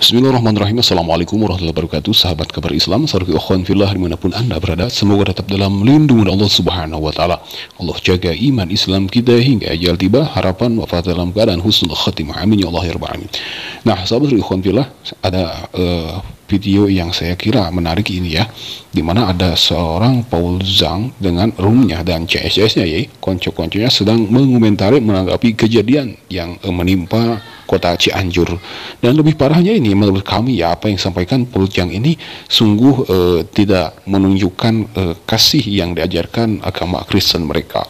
Bismillahirrahmanirrahim. Assalamualaikum warahmatullahi wabarakatuh. Sahabat kabar Islam, saudara ikhwan fillah dimanapun anda berada, semoga tetap dalam lindungan Allah Subhanahu Wa Taala. Allah jaga iman Islam kita hingga ajal tiba. Harapan wafat dalam keadaan husnul khatimah. Amin ya Allah ya rabbal alamin. Nah, sahabat ikhwan fillah, ada video yang saya kira menarik ini ya, dimana ada seorang Paul Zhang dengan roomnya dan CSS-nya ya, konco-konconya sedang mengomentari menanggapi kejadian yang menimpa kota Cianjur. Dan lebih parahnya ini menurut kami ya, apa yang disampaikan Paul Zhang ini sungguh tidak menunjukkan kasih yang diajarkan agama Kristen mereka.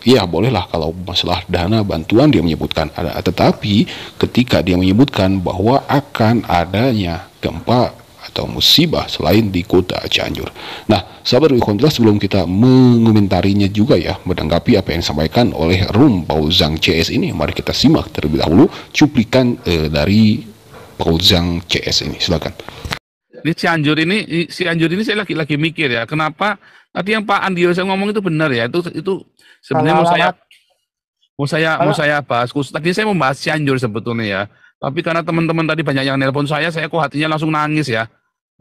Ya bolehlah kalau masalah dana bantuan dia menyebutkan ada, tetapi ketika dia menyebutkan bahwa akan adanya gempa atau musibah selain di kota Cianjur. Nah, sahabat Wikontra, sebelum kita mengomentarinya juga ya, menanggapi apa yang disampaikan oleh Room Paul Zhang CS ini, mari kita simak terlebih dahulu cuplikan dari Paul Zhang CS ini. Silakan. Ini Cianjur ini saya lagi mikir ya, kenapa tadi yang Pak Andio saya ngomong itu benar ya, itu sebenarnya mau saya bahas. Tadi saya mau bahas Cianjur sebetulnya ya, tapi karena teman-teman tadi banyak yang nelpon saya kok hatinya langsung nangis ya,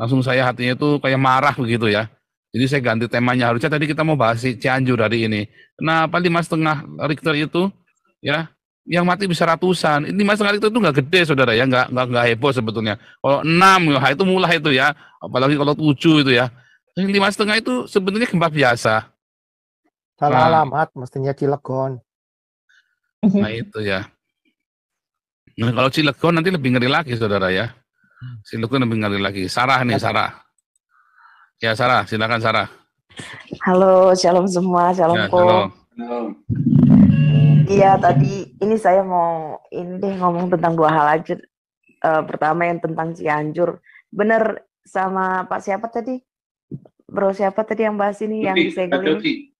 langsung saya hatinya itu kayak marah begitu ya. Jadi saya ganti temanya, harusnya tadi kita mau bahas Cianjur hari ini. Kenapa 5,5 Richter itu ya? Yang mati bisa ratusan. Ini masalah itu nggak gede, saudara ya, nggak heboh sebetulnya. Kalau 6 ya, itu mulai itu ya, apalagi kalau 7 itu ya. 5,5 itu sebenarnya gempa biasa. Salah alamat, mestinya Cilegon. Nah itu ya. Nah kalau Cilegon nanti lebih ngeri lagi, saudara ya. Cilegon lebih ngeri lagi. Sarah nih, Sarah. Ya Sarah, silakan Sarah. Halo, shalom semua, shalom Ya, Ko. shalom. Iya, tadi ini saya mau ngomong tentang dua hal aja. Pertama yang tentang Cianjur. Bener sama Pak siapa tadi? Bro siapa tadi yang bahas ini, yang disegel ini?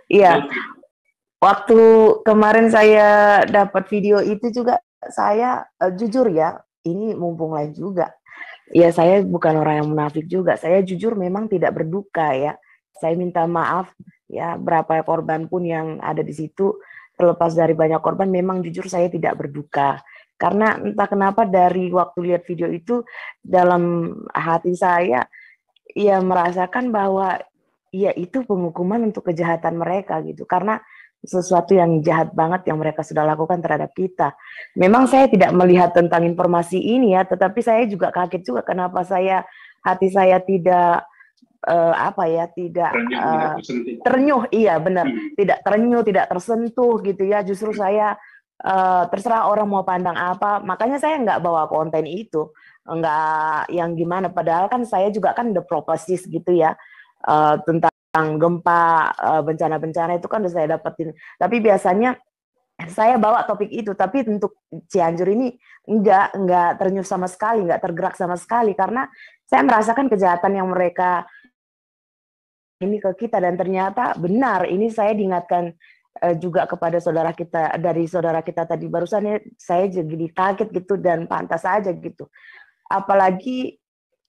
Iya. Waktu kemarin saya dapat video itu juga, saya jujur ya, ini mumpung lain juga. Ya saya bukan orang yang munafik juga. Saya jujur memang tidak berduka ya. Saya minta maaf ya, berapa korban pun yang ada di situ, terlepas dari banyak korban, memang jujur saya tidak berduka. Karena entah kenapa dari waktu lihat video itu, dalam hati saya ya merasakan bahwa ya itu penghukuman untuk kejahatan mereka gitu. Karena sesuatu yang jahat banget yang mereka sudah lakukan terhadap kita. Memang saya tidak melihat tentang informasi ini ya, tetapi saya juga kaget juga kenapa hati saya tidak tidak ternyuh, iya benar, tidak ternyuh, tidak tersentuh gitu ya. Justru saya terserah orang mau pandang apa, makanya saya nggak bawa konten itu, nggak yang gimana. Padahal kan saya juga kan the prophecies gitu ya, tentang gempa, bencana-bencana itu kan udah saya dapetin. Tapi biasanya saya bawa topik itu, tapi untuk Cianjur ini nggak ternyuh sama sekali, nggak tergerak sama sekali, karena saya merasakan kejahatan yang mereka ini ke kita. Dan ternyata benar, ini saya diingatkan juga kepada saudara kita tadi barusan ya, saya jadi kaget gitu dan pantas aja gitu. Apalagi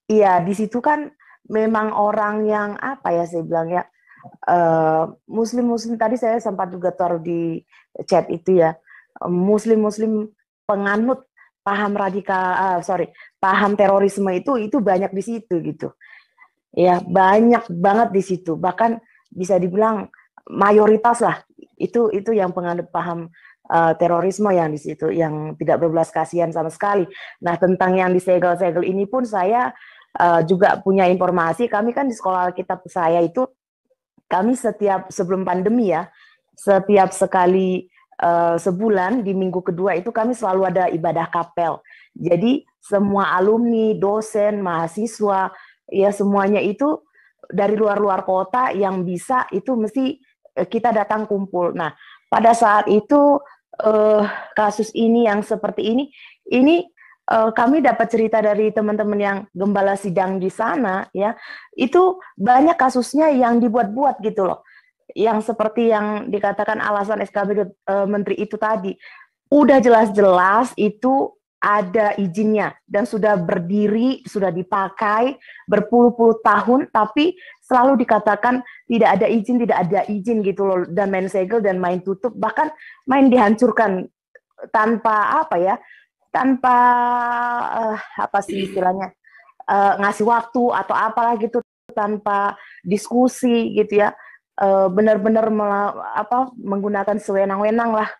ya di situ kan memang orang yang saya bilang ya, muslim tadi saya sempat juga taruh di chat itu ya, muslim penganut paham radikal, paham terorisme itu banyak di situ gitu. Ya, banyak banget di situ. Bahkan bisa dibilang mayoritas lah. Itu yang penganut paham terorisme yang di situ, yang tidak berbelas kasihan sama sekali. Nah, tentang yang disegel-segel ini pun saya juga punya informasi. Kami kan di sekolah Alkitab saya itu, kami sebelum pandemi ya, setiap sekali sebulan di minggu kedua itu kami selalu ada ibadah kapel. Jadi semua alumni, dosen, mahasiswa, ya semuanya itu dari luar kota yang bisa itu mesti kita datang kumpul. Nah, pada saat itu kasus ini yang seperti ini kami dapat cerita dari teman-teman yang gembala sidang di sana ya, itu banyak kasusnya yang dibuat-buat gitu loh. Yang seperti yang dikatakan alasan SKB Menteri itu tadi, udah jelas-jelas itu ada izinnya dan sudah berdiri, sudah dipakai berpuluh-puluh tahun, tapi selalu dikatakan tidak ada izin gitu loh, dan main segel dan main tutup, bahkan main dihancurkan tanpa tanpa apa sih istilahnya, ngasih waktu atau apalah gitu, tanpa diskusi gitu ya, benar-benar menggunakan sewenang-wenang lah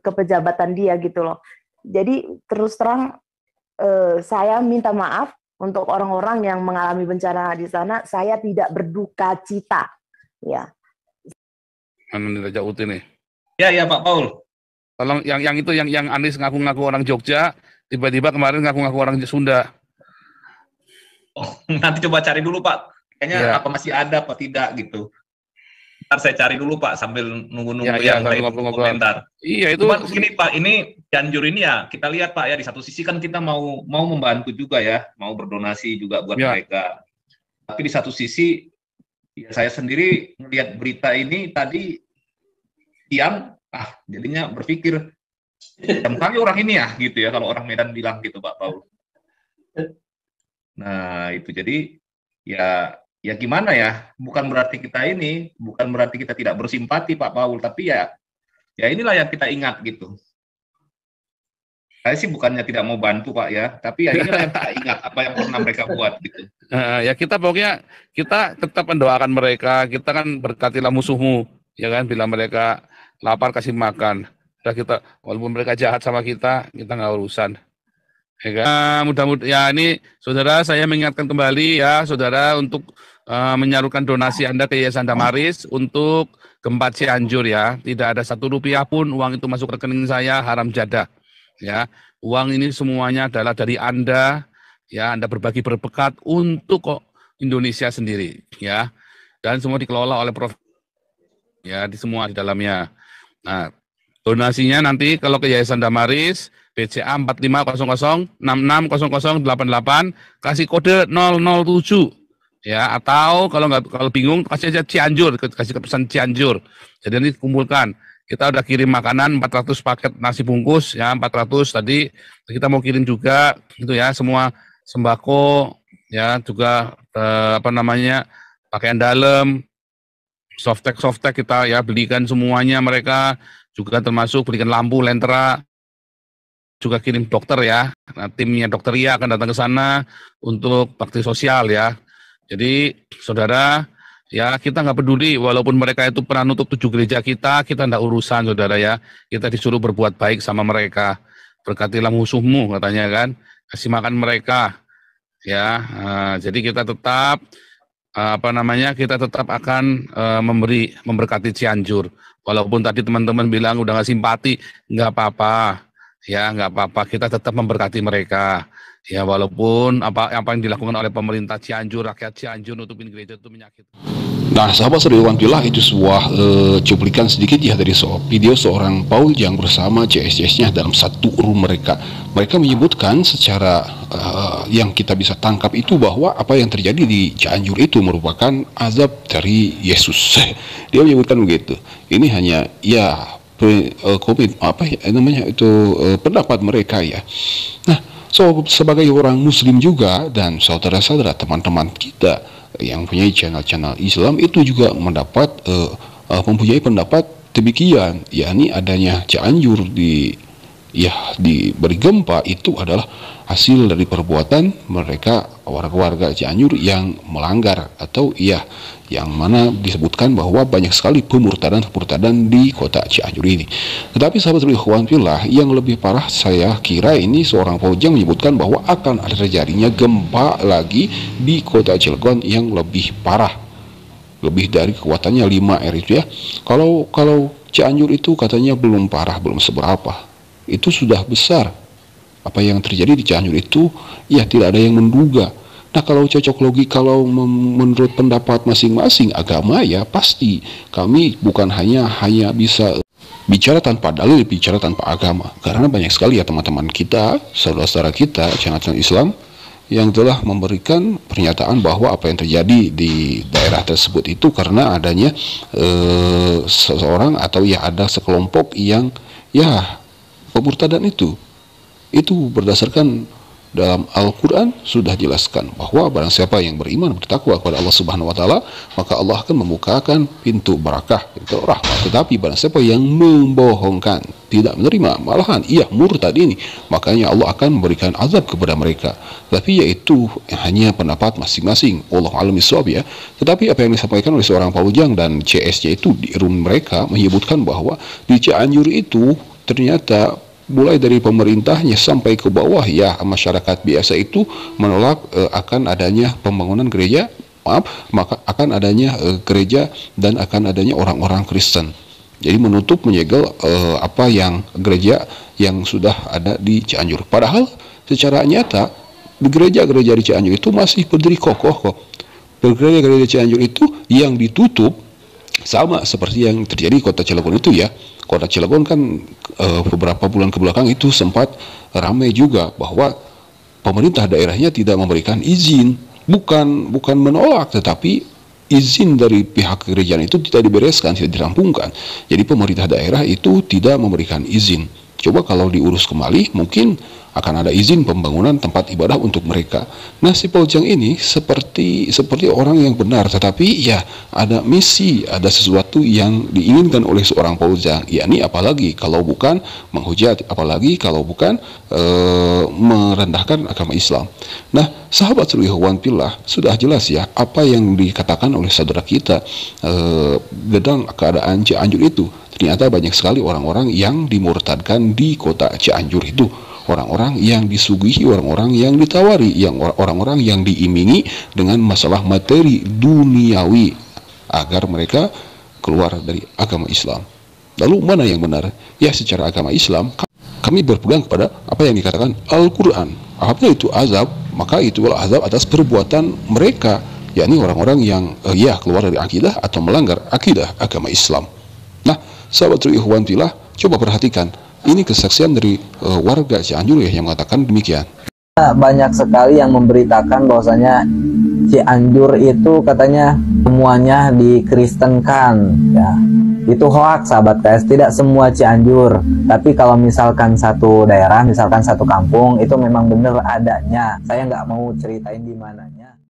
ke pejabatan dia gitu loh. Jadi terus terang saya minta maaf untuk orang-orang yang mengalami bencana di sana. Saya tidak berduka cita, ya. Anu Raja Uti nih. Ya Pak Paul. Tolong yang itu yang Anies ngaku-ngaku orang Jogja, tiba-tiba kemarin ngaku-ngaku orang Sunda. Oh, nanti coba cari dulu Pak. Kayaknya apa masih ada apa tidak gitu. Ntar saya cari dulu Pak sambil nunggu-nunggu yang lain komentar. Iya itu. Cuma begini Pak, ini Cianjur ini ya kita lihat Pak ya, di satu sisi kan kita mau membantu juga ya, mau berdonasi juga buat mereka. Tapi di satu sisi ya saya sendiri melihat berita ini tadi siang, jadinya berpikir kali orang ini ya gitu ya, kalau orang Medan bilang gitu Pak Paul. Nah itu jadi ya gimana ya, bukan berarti kita tidak bersimpati Pak Paul, tapi ya inilah yang kita ingat gitu. Saya sih bukannya tidak mau bantu Pak ya, tapi ya inilah yang kita ingat apa yang pernah mereka buat gitu. Ya kita pokoknya kita tetap mendoakan mereka, kita kan berkatilah musuhmu, ya kan, bila mereka lapar kasih makan. Kita walaupun mereka jahat sama kita nggak urusan. Ya kan? Mudah-mudahan ya ini saudara, saya mengingatkan kembali ya saudara untuk menyalurkan donasi Anda ke Yayasan Damaris untuk gempa Cianjur ya. Tidak ada 1 rupiah pun uang itu masuk rekening saya, haram jadah. Ya, uang ini semuanya adalah dari Anda ya, Anda berbagi berbekat untuk Indonesia sendiri ya. Dan semua dikelola oleh Prof ya, di semua di dalamnya. Nah, donasinya nanti kalau ke Yayasan Damaris BCA 4500660088 kasih kode 007 ya, atau kalau bingung kasih aja Cianjur, kasih pesan Cianjur. Jadi nanti kumpulkan. Kita udah kirim makanan 400 paket nasi bungkus ya, 400 tadi kita mau kirim juga itu ya, semua sembako ya, juga pakaian dalam, softtek kita ya belikan semuanya mereka, juga termasuk belikan lampu, lentera, juga kirim dokter ya. Nah, timnya dokter Ria akan datang ke sana untuk bakti sosial ya. Jadi saudara ya, kita nggak peduli walaupun mereka itu pernah nutup 7 gereja kita nggak urusan saudara ya. Kita disuruh berbuat baik sama mereka. Berkatilah musuhmu katanya kan, kasih makan mereka ya. Jadi kita tetap kita tetap akan memberkati Cianjur. Walaupun tadi teman-teman bilang udah nggak simpati, nggak apa-apa ya, nggak apa-apa, kita tetap memberkati mereka. Ya walaupun apa yang dilakukan oleh pemerintah Cianjur, rakyat Cianjur nutupin gereja itu menyakitkan. Nah, sahabat Sariwantillah, itu sebuah cuplikan sedikit ya dari video seorang Paul yang bersama CS-CS-nya dalam satu room mereka. Mereka menyebutkan secara yang kita bisa tangkap itu bahwa apa yang terjadi di Cianjur itu merupakan azab dari Yesus. Dia menyebutkan begitu. Ini hanya ya pendapat mereka ya. Nah, sebagai orang muslim juga dan saudara-saudara teman-teman kita yang punya channel-channel Islam itu juga mempunyai pendapat demikian, yakni adanya Cianjur diberi gempa itu adalah hasil dari perbuatan mereka warga-warga Cianjur yang melanggar, atau yang mana disebutkan bahwa banyak sekali pemurtadan di kota Cianjur ini. Tetapi sahabat ikhwan fillah, yang lebih parah saya kira ini seorang Paujang menyebutkan bahwa akan ada terjadinya gempa lagi di kota Cilegon yang lebih parah, lebih dari kekuatannya 5R itu ya. Kalau Cianjur itu katanya belum parah, belum seberapa, itu sudah besar. Apa yang terjadi di Cianjur itu ya tidak ada yang menduga. Nah, kalau cocok logi, kalau menurut pendapat masing-masing agama ya pasti kami bukan hanya bisa bicara tanpa dalil, bicara tanpa agama. Karena banyak sekali ya teman-teman kita, saudara-saudara kita, channel-channel Islam yang telah memberikan pernyataan bahwa apa yang terjadi di daerah tersebut itu karena adanya seseorang atau ya ada sekelompok yang ya pemurtadan itu berdasarkan Dalam Al-Quran sudah jelaskan bahwa barang siapa yang beriman bertakwa kepada Allah Subhanahu wa Ta'ala, maka Allah akan membukakan pintu barakah, pintu rahmat. Tetapi barang siapa yang membohongkan, tidak menerima, malahan ia murtad ini, makanya Allah akan memberikan azab kepada mereka. Tapi yaitu hanya pendapat masing-masing, wallahu a'lam bishawab ya. Tetapi apa yang disampaikan oleh seorang Paujang dan CSC itu di room mereka menyebutkan bahwa di Cianjur itu ternyata mulai dari pemerintahnya sampai ke bawah ya masyarakat biasa itu menolak akan adanya pembangunan gereja, maka akan adanya gereja dan akan adanya orang-orang Kristen. Jadi menutup, menyegel apa yang gereja yang sudah ada di Cianjur. Padahal secara nyata di gereja-gereja di Cianjur itu masih berdiri kokoh kok. Gereja-gereja Cianjur itu yang ditutup sama seperti yang terjadi di kota Cilegon itu ya. Kota Cilegon kan beberapa bulan kebelakang itu sempat ramai juga bahwa pemerintah daerahnya tidak memberikan izin, bukan menolak, tetapi izin dari pihak kerajaan itu tidak dibereskan, tidak dirampungkan. Jadi pemerintah daerah itu tidak memberikan izin. Coba kalau diurus kembali, mungkin akan ada izin pembangunan tempat ibadah untuk mereka. Nah, si Paujang ini seperti orang yang benar, tetapi ya ada misi, ada sesuatu yang diinginkan oleh seorang Paujang, yakni apalagi kalau bukan menghujat, apalagi kalau bukan merendahkan agama Islam. Nah, sahabat Ikhwan Fillah, sudah jelas ya apa yang dikatakan oleh saudara kita tentang keadaan Cianjur itu. Ternyata banyak sekali orang-orang yang dimurtadkan di kota Cianjur itu. Orang-orang yang disuguhi, orang-orang yang ditawari, orang-orang yang diimingi dengan masalah materi duniawi agar mereka keluar dari agama Islam. Lalu mana yang benar? Ya, secara agama Islam kami berpegang kepada apa yang dikatakan Al-Quran. Apabila itu azab, maka itu azab atas perbuatan mereka, yakni orang-orang yang keluar dari akidah atau melanggar akidah agama Islam. Nah, sahabat Ikhwan Fillah, coba perhatikan. Ini kesaksian dari warga Cianjur ya yang mengatakan demikian. Banyak sekali yang memberitakan bahwasanya Cianjur itu katanya semuanya dikristenkan ya. Itu hoax sahabat KS, tidak semua Cianjur. Tapi kalau misalkan satu daerah, misalkan satu kampung, itu memang benar adanya. Saya nggak mau ceritain di mana.